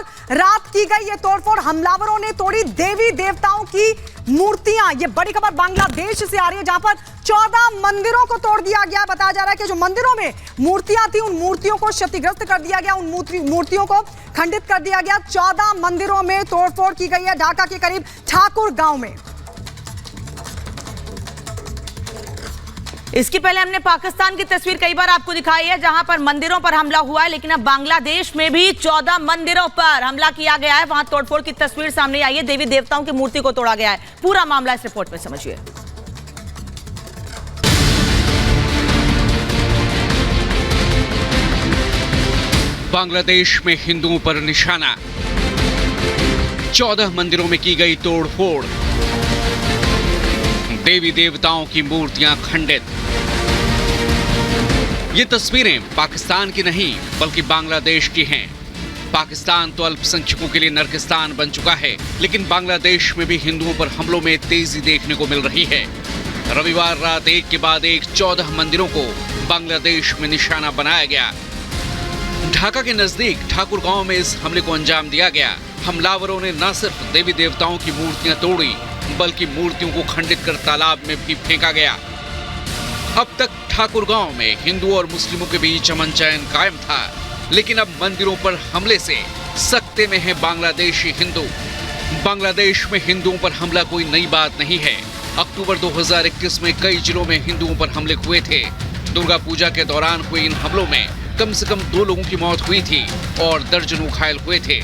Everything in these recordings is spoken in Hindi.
पर रात की गई ये तोड़फोड़। हमलावरों ने तोड़ी देवी देवताओं की मूर्तियां। ये बड़ी खबर बांग्लादेश से आ रही है, जहां पर 14 मंदिरों को तोड़ दिया गया। बताया जा रहा है कि जो मंदिरों में मूर्तियां थी, उन मूर्तियों को क्षतिग्रस्त कर दिया गया, उन मूर्तियों को खंडित कर दिया गया। 14 मंदिरों में तोड़फोड़ की गई है ढाका के करीब ठाकुर गांव में। इसकी पहले हमने पाकिस्तान की तस्वीर कई बार आपको दिखाई है, जहां पर मंदिरों पर हमला हुआ है, लेकिन अब बांग्लादेश में भी 14 मंदिरों पर हमला किया गया है। वहां तोड़फोड़ की तस्वीर सामने आई है, देवी देवताओं की मूर्ति को तोड़ा गया है। पूरा मामला इस रिपोर्ट में समझिए। बांग्लादेश में हिंदुओं पर निशाना, 14 मंदिरों में की गई तोड़फोड़, देवी देवताओं की मूर्तियां खंडित। ये तस्वीरें पाकिस्तान की नहीं बल्कि बांग्लादेश की हैं। पाकिस्तान तो अल्पसंख्यकों के लिए नरकिस्तान बन चुका है, लेकिन बांग्लादेश में भी हिंदुओं पर हमलों में तेजी देखने को मिल रही है। रविवार रात एक के बाद एक 14 मंदिरों को बांग्लादेश में निशाना बनाया गया। ढाका के नजदीक ठाकुर गांव में इस हमले को अंजाम दिया गया। हमलावरों ने न सिर्फ देवी देवताओं की मूर्तियां तोड़ी, बल्कि मूर्तियों को खंडित कर तालाब में भी फेंका गया। अब तक ठाकुर गांव में हिंदू और मुस्लिमों के बीच अमन चैन कायम था, लेकिन अब मंदिरों पर हमले से सकते में है बांग्लादेशी हिंदू। बांग्लादेश में हिंदुओं पर हमला कोई नई बात नहीं है। अक्टूबर 2021 में कई जिलों में हिंदुओं पर हमले हुए थे। दुर्गा पूजा के दौरान हुए इन हमलों में कम से कम 2 लोगों की मौत हुई थी और दर्जनों घायल हुए थे।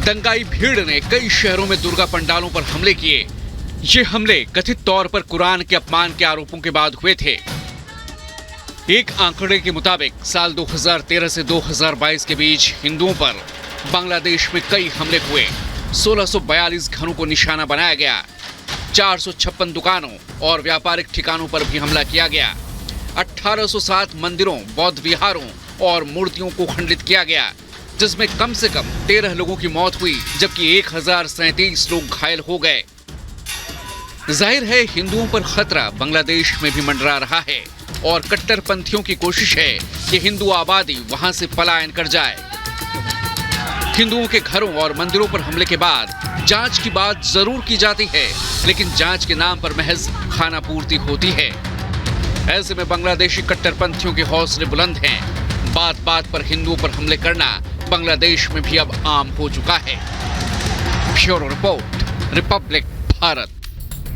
दंगाई भीड़ ने कई शहरों में दुर्गा पंडालों पर हमले किए। ये हमले कथित तौर पर कुरान के अपमान के आरोपों के बाद हुए थे। एक आंकड़े के मुताबिक साल 2013 से 2022 के बीच हिंदुओं पर बांग्लादेश में कई हमले हुए। 1642 घरों को निशाना बनाया गया। 456 दुकानों और व्यापारिक ठिकानों पर भी हमला किया गया। 1807 मंदिरों, बौद्ध विहारों और मूर्तियों को खंडित किया गया, जिसमें कम से कम 13 लोगों की मौत हुई, जबकि 1037 लोग घायल हो गए। जाहिर है हिंदुओं पर खतरा बांग्लादेश में भी मंडरा रहा है और कट्टरपंथियों की कोशिश है कि हिंदू आबादी वहां से पलायन कर जाए। हिंदुओं के घरों और मंदिरों पर हमले के बाद जांच की बात जरूर की जाती है, लेकिन जांच के नाम पर महज खाना पूर्ति होती है। ऐसे में बांग्लादेशी कट्टरपंथियों के हौसले बुलंद हैं। बात बात पर हिंदुओं पर हमले करना बांग्लादेश में भी अब आम हो चुका है। Bureau report, Republic Bharat.